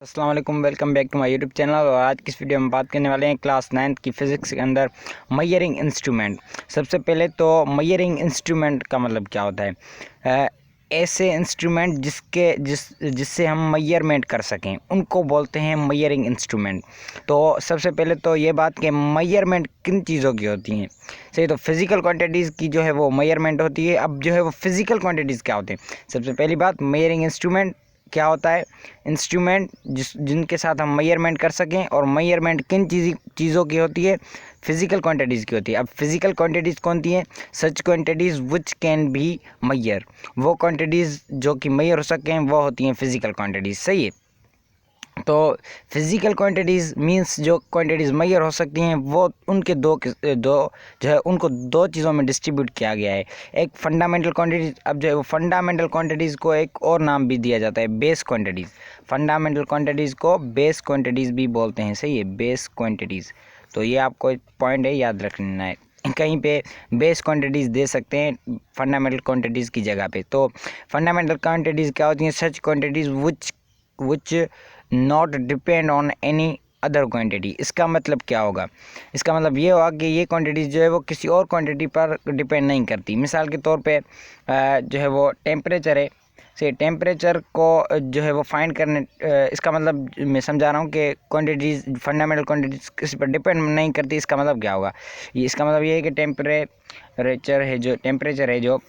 अस्सलाम वालेकुम, welcome back to my YouTube channel. और आज की इस वीडियो में बात करने वाले हैं क्लास 9th की फ़िज़िक्स के अंदर मेजरिंग इंस्ट्रूमेंट। सबसे पहले तो मेजरिंग इंस्ट्रूमेंट का मतलब क्या होता है। ऐसे इंस्ट्रूमेंट जिससे हम मेजरमेंट कर सकें उनको बोलते हैं मेजरिंग इंस्ट्रूमेंट। तो सबसे पहले तो ये बात कि मेजरमेंट किन चीज़ों की होती हैं। सही, तो फिज़िकल क्वांटिटीज़ की जो है वो मेजरमेंट होती है। अब जो है वो फिज़िकल क्वांटिटीज़ क्या होते हैं। सबसे पहली बात, मेजरिंग इंस्ट्रूमेंट क्या होता है। इंस्ट्रूमेंट जिनके साथ हम मेजरमेंट कर सकें, और मेजरमेंट किन चीज़ों की होती है, फिज़िकल क्वांटिटीज़ की होती है। अब फिज़िकल क्वांटिटीज़ कौन सी हैं? Such quantities which can be measure. वो क्वांटिटीज़ जो कि मेजर हो सकें वो होती हैं फिज़िकल क्वांटिटीज़। सही है। तो फिज़िकल क्वांटिटीज़ मींस जो क्वांटिटीज़ मेजर हो सकती हैं वो उनके दो जो है उनको दो चीज़ों में डिस्ट्रीब्यूट किया गया है। एक फंडामेंटल क्वांटिटीज़। अब जो है वो फंडामेंटल क्वांटिटीज़ को एक और नाम भी दिया जाता है, बेस क्वांटिटीज़। फंडामेंटल क्वांटिटीज़ को बेस क्वांटिटीज़ भी बोलते हैं। सही है, बेस क्वांटिटीज़। तो ये आपको एक पॉइंट है, याद रखना है। कहीं पे बेस क्वांटिटीज़ दे सकते हैं फंडामेंटल क्वांटिटीज़ की जगह पे। तो फंडामेंटल क्वांटिटीज़ क्या होती हैं? Such quantities which not depend on any other quantity. इसका मतलब क्या होगा? इसका मतलब ये होगा कि ये क्वांटिटीज़ जो है वो किसी और क्वांटिटी पर डिपेंड नहीं करती। मिसाल के तौर पे जो है वो टेम्परेचर है। से टेम्परेचर को जो है वो फाइंड करने, इसका मतलब मैं समझा रहा हूँ कि क्वांटिटीज़, फंडामेंटल क्वांटिटीज़ किसी पर डिपेंड नहीं करती। इसका मतलब क्या होगा? इसका मतलब ये है कि टेम्परेचर है जो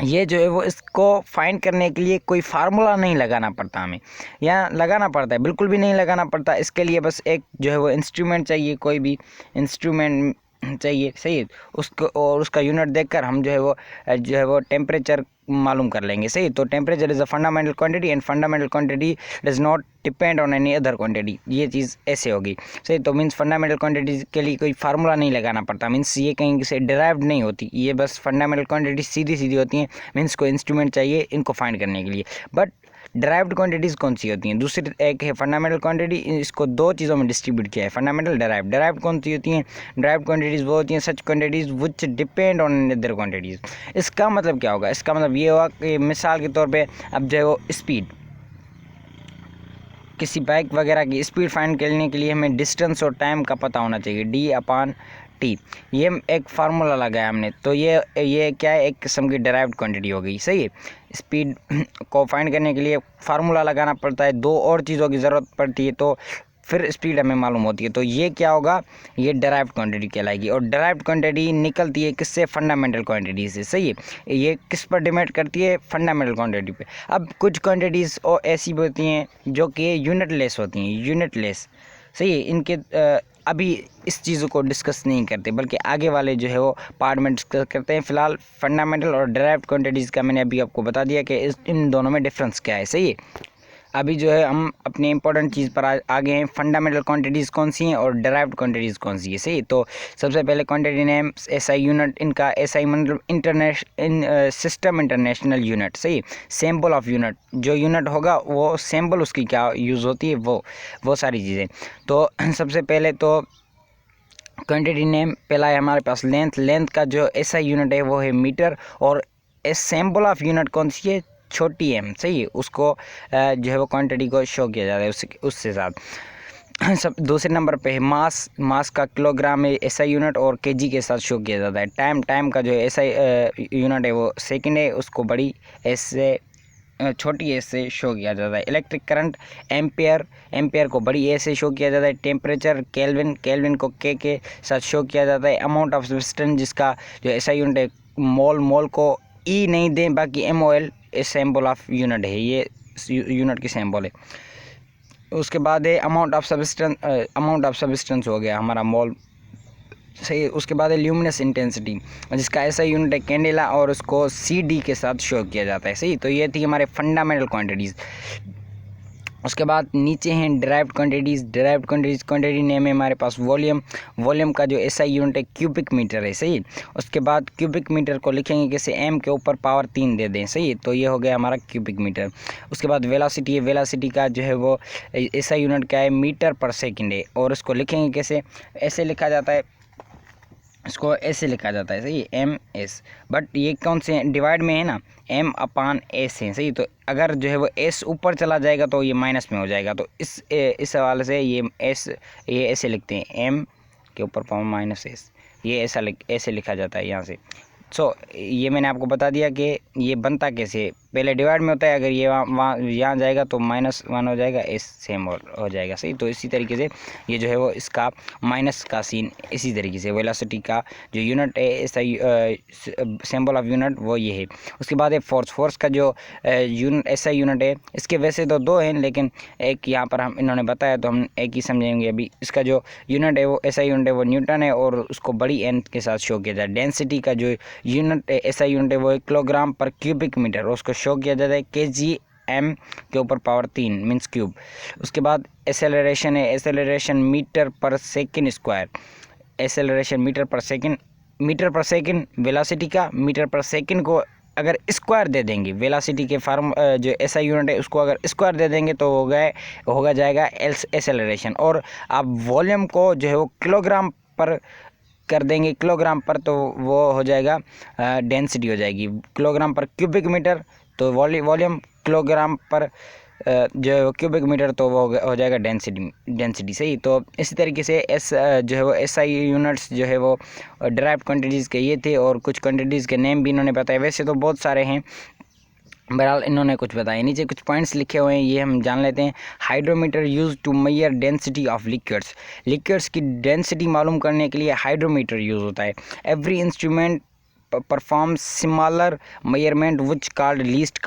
ये जो है वो इसको फाइंड करने के लिए कोई फार्मूला नहीं लगाना पड़ता हमें, या लगाना पड़ता है? बिल्कुल भी नहीं लगाना पड़ता। इसके लिए बस एक जो है वो इंस्ट्रूमेंट चाहिए, कोई भी इंस्ट्रूमेंट चाहिए। सही है, उसको और उसका यूनिट देखकर हम जो है वो टेम्परेचर मालूम कर लेंगे। सही, तो temperature is a fundamental quantity and fundamental quantity does not depend on any other quantity. ये चीज़ ऐसे होगी। सही, तो मीन्स फंडामेंटल क्वांटिटीज़ के लिए कोई फार्मूला नहीं लगाना पड़ता। मीन्स ये कहीं से डिराइव्ड नहीं होती, ये बस फंडामेंटल क्वांटिटी सीधी सीधी होती हैं। मीन्स को इंस्ट्रूमेंट चाहिए इनको फाइंड करने के लिए। बट डिराइव्ड क्वांटिटीज़ कौन सी होती हैं? दूसरी एक है फंडामेंटल क्वांटिटी। इसको दो चीज़ों में डिस्ट्रीब्यूट किया है, फंडामेंटल, डिराइव्ड। डिराइव्ड कौन सी होती हैं? डिराइव्ड क्वांटिटीज़ वो होती हैं such quantities which depend on other quantities. इसका मतलब क्या होगा? इसका मतलब ये होगा कि मिसाल के तौर पे अब जो है वो स्पीड, किसी बाइक वगैरह की स्पीड फाइंड करने के लिए हमें डिस्टेंस और टाइम का पता होना चाहिए, D/T। ये एक फार्मूला लगाया हमने, तो ये क्या है? एक किस्म की डिराइव्ड क्वांटिटी हो गई। सही है, स्पीड को फाइंड करने के लिए फार्मूला लगाना पड़ता है, दो और चीज़ों की ज़रूरत पड़ती है, तो फिर स्पीड हमें मालूम होती है। तो ये क्या होगा? ये डिराइव्ड क्वांटिटी कहलाएगी। और डिराइव्ड क्वांटिटी निकलती है किससे? फंडामेंटल क्वांटिटी से। सही है, ये किस पर डिपेंड करती है? फंडामेंटल क्वांटिटी पे। अब कुछ क्वांटिटीज़ और ऐसी भी होती हैं जो कि यूनिटलेस होती हैं, यूनिटलेस। सही है, इनके अभी इस चीज़ों को डिस्कस नहीं करते, बल्कि आगे वाले जो है वो पार्ट में डिस्कस करते हैं। फिलहाल फंडामेंटल और डिराइव्ड क्वांटिटीज़ का मैंने अभी आपको बता दिया कि इन दोनों में डिफरेंस क्या है। सही है, अभी जो है हम अपने इंपॉर्टेंट चीज़ पर आगे हैं। फंडामेंटल क्वांटिटीज़ कौन सी हैं और डिराइव्ड क्वांटिटीज़ कौन सी है। सही, तो सबसे पहले क्वांटिटी नेम एसआई यूनिट। इनका एसआई मतलब सिस्टम इंटरनेशनल यूनिट। सही, सिंबल ऑफ यूनिट, जो यूनिट होगा वो सिंबल उसकी क्या यूज़ होती है, वो सारी चीज़ें। तो सबसे पहले तो क्वांटिटी नेम पहला है हमारे पास लेंथ का जो एसआई यूनिट है वो है मीटर। और सिंबल ऑफ यूनिट कौन सी है? छोटी एम। सही है, उसको जो है वो क्वांटिटी को शो किया जाता है उससे साथ। सब दूसरे नंबर पे है मास का किलोग्राम है एसआई यूनिट, और केजी के साथ शो किया जाता है। टाइम का जो एसआई यूनिट है वो सेकंड है, उसको बड़ी एस से छोटी एस से शो किया जाता है। इलेक्ट्रिक करंट एम्पेयर को बड़ी ए से शो किया जाता है। टेम्परेचर केल्विन को के साथ शो किया जाता है। अमाउंट ऑफ सब्सटेंस, जिसका जो ऐसा यूनिट है मोल को ई नहीं दें, बाकी MOL सिंबल ऑफ यूनिट है, ये यूनिट की सिंबल है। उसके बाद है अमाउंट ऑफ सब्सटेंस हो गया हमारा मोल। सही, उसके बाद है ल्यूमिनस इंटेंसिटी, जिसका ऐसा यूनिट है कैंडेला, और उसको CD के साथ शो किया जाता है। सही, तो ये थी हमारे फंडामेंटल क्वांटिटीज़। उसके बाद नीचे हैं डिराइव्ड क्वांटिटी नेम है हमारे पास वॉल्यूम का जो SI यूनिट है क्यूबिक मीटर है। सही, उसके बाद क्यूबिक मीटर को लिखेंगे कैसे? M के ऊपर पावर 3 दे दें। सही, तो ये हो गया हमारा क्यूबिक मीटर। उसके बाद वेलोसिटी है, वेलोसिटी का जो है वो SI यूनिट क्या है? मीटर पर सेकंड है, और उसको लिखेंगे कैसे? ऐसे लिखा जाता है, इसको ऐसे लिखा जाता है, सही, एम एस। बट ये कौन से डिवाइड में है ना, एम अपान एस है, सही। तो अगर जो है वो एस ऊपर चला जाएगा तो ये माइनस में हो जाएगा। तो इस हवाले से ये ऐसे लिखते हैं, एम के ऊपर पावर माइनस एस, ये ऐसे लिखा जाता है यहाँ से। सो ये मैंने आपको बता दिया कि ये बनता कैसे। पहले डिवाइड में होता है, अगर ये वहाँ यहाँ जाएगा तो -1 हो जाएगा, एस सेम हो जाएगा, सही। तो इसी तरीके से ये जो है वो इसका माइनस का सीन इसी तरीके से, वेलोसिटी का जो यूनिट है, ऐसा सिंबल ऑफ यूनिट वो ये है। उसके बाद है फोर्स का जो यूनिट, ऐसा यूनिट है, इसके वैसे तो 2 हैं, लेकिन एक यहाँ पर हम इन्होंने बताया तो हम एक ही समझेंगे अभी। इसका जो यूनिट है वो ऐसा यूनिट है वो न्यूटन है, और उसको बड़ी एन के साथ शो किया जाए। डेंसिटी का जो यूनिट ऐसा यूनिट है वो किलोग्राम पर क्यूबिक मीटर, उसको शो किया जाता है kgm के ऊपर पावर 3 मीन्स क्यूब। उसके बाद एसेलरेशन है, एसेलरेशन मीटर पर सेकंड स्क्वायर, एसेलरेशन मीटर पर सेकंड, वेलोसिटी का मीटर पर सेकंड को अगर स्क्वायर दे देंगे, वेलोसिटी के फार्म जो ऐसा यूनिट है उसको अगर स्क्वायर दे देंगे तो होगा जाएगा एसेलरेशन। और आप वॉल्यूम को जो है वो किलोग्राम पर कर देंगे, किलोग्राम पर, तो वो हो जाएगा डेंसिटी हो जाएगी, किलोग्राम पर क्यूबिक मीटर तो वॉल्यूम, किलोग्राम पर जो है वो क्यूबिक मीटर तो वो हो जाएगा डेंसिटी, सही। तो इसी तरीके से जो है वो एसआई यूनिट्स जो है वो डिराइव्ड क्वांटिटीज़ के ये थे, और कुछ क्वांटिटीज़ के नेम भी इन्होंने बताए। वैसे तो बहुत सारे हैं, बहरहाल इन्होंने कुछ बताया। नीचे कुछ पॉइंट्स लिखे हुए हैं, ये हम जान लेते हैं। Hydrometer use to measure density of liquids की डेंसिटी मालूम करने के लिए हाइड्रोमीटर यूज़ होता है। Every instrument perform similar measurement which called least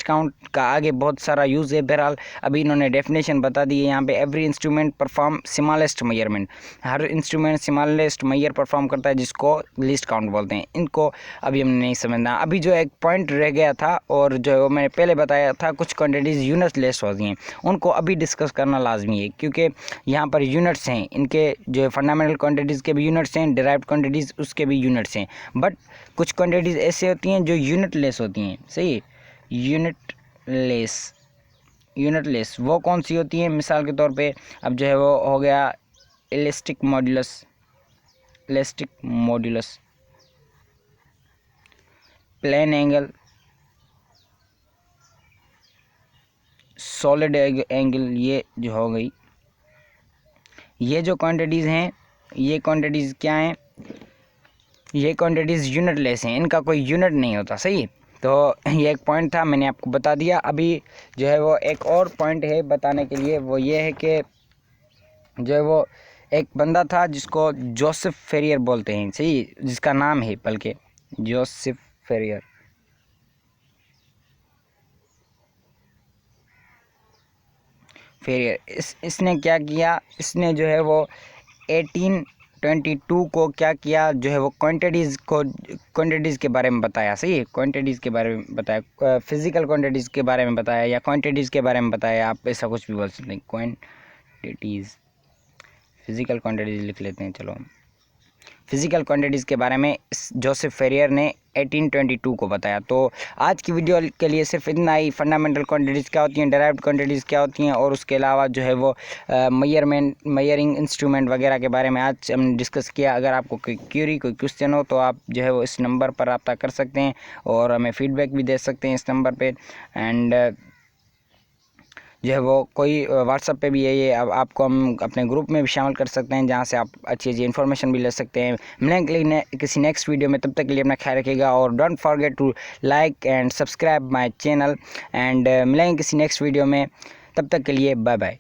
count का आगे बहुत सारा यूज़ है। बहरहाल अभी इन्होंने डेफिनेशन बता दी है यहाँ पे। Every instrument perform smallest measurement, हर इंस्ट्रूमेंट स्मॉलेस्ट मेजर परफॉर्म करता है, जिसको लीस्ट काउंट बोलते हैं। इनको अभी हमने नहीं समझना। अभी जो एक पॉइंट रह गया था, और जो मैंने पहले बताया था, कुछ क्वान्टिटीज़ यूनिट लेस होती हैं, उनको अभी डिस्कस करना लाजमी है, क्योंकि यहाँ पर यूनिट्स हैं, इनके जो फंडामेंटल क्वान्टिटीज़ के भी यूनिट्स हैं, डिराइव्ड क्वान्टिटीज़ उसके भी यूनिट्स हैं। बट कुछ क्वांटिटीज़ ऐसे होती हैं जो यूनिट लेस होती हैं, सही। यूनिट लेस वो कौन सी होती हैं? मिसाल के तौर पे अब जो है वो हो गया elastic modulus, plane angle, solid angle, ये जो हो गई। ये जो क्वांटिटीज़ हैं, ये क्वांटिटीज़ क्या हैं? ये क्वांटिटीज़ यूनिट लेस हैं, इनका कोई यूनिट नहीं होता, सही। तो ये एक पॉइंट था, मैंने आपको बता दिया। अभी जो है वो एक और पॉइंट है बताने के लिए, वो ये है कि जो है वो एक बंदा था जिसको जोसेफ फेरियर बोलते हैं, सही, जिसका नाम है बल्कि जोसेफ फेरियर। इसने क्या किया? इसने जो है वो 1822 को क्या किया, जो है वो क्वांटिटीज़ के बारे में बताया, सही है। क्वांटिटीज़ के बारे में बताया, फिजिकल क्वांटिटीज़ के बारे में बताया, या क्वांटिटीज़ के बारे में बताया, आप ऐसा कुछ भी बोल सकते हैं। क्वांटिटीज़, फिजिकल क्वांटिटीज़ लिख लेते हैं, चलो। फिजिकल क्वांटिटीज़ के बारे में जोसेफ फेरियर ने 1822 को बताया। तो आज की वीडियो के लिए सिर्फ इतना ही। फंडामेंटल क्वांटिटीज़ क्या होती हैं, डिराइव्ड क्वांटिटीज़ क्या होती हैं, और उसके अलावा जो है वो मेजरिंग इंस्ट्रूमेंट वगैरह के बारे में आज हमने डिस्कस किया। अगर आपको कोई क्वेश्चन हो तो आप जो है वो इस नंबर पर रब्ता कर सकते हैं, और हमें फीडबैक भी दे सकते हैं इस नंबर पर। एंड जो है वो कोई व्हाट्सएप पे भी है, ये अब आपको हम अपने ग्रुप में भी शामिल कर सकते हैं, जहाँ से आप अच्छी इन्फॉर्मेशन भी ले सकते हैं। मिलेंगे किसी नेक्स्ट वीडियो में, तब तक के लिए अपना ख्याल रखिएगा, और don't forget to like and subscribe my channel. And मिलेंगे किसी नेक्स्ट वीडियो में, तब तक के लिए बाय बाय।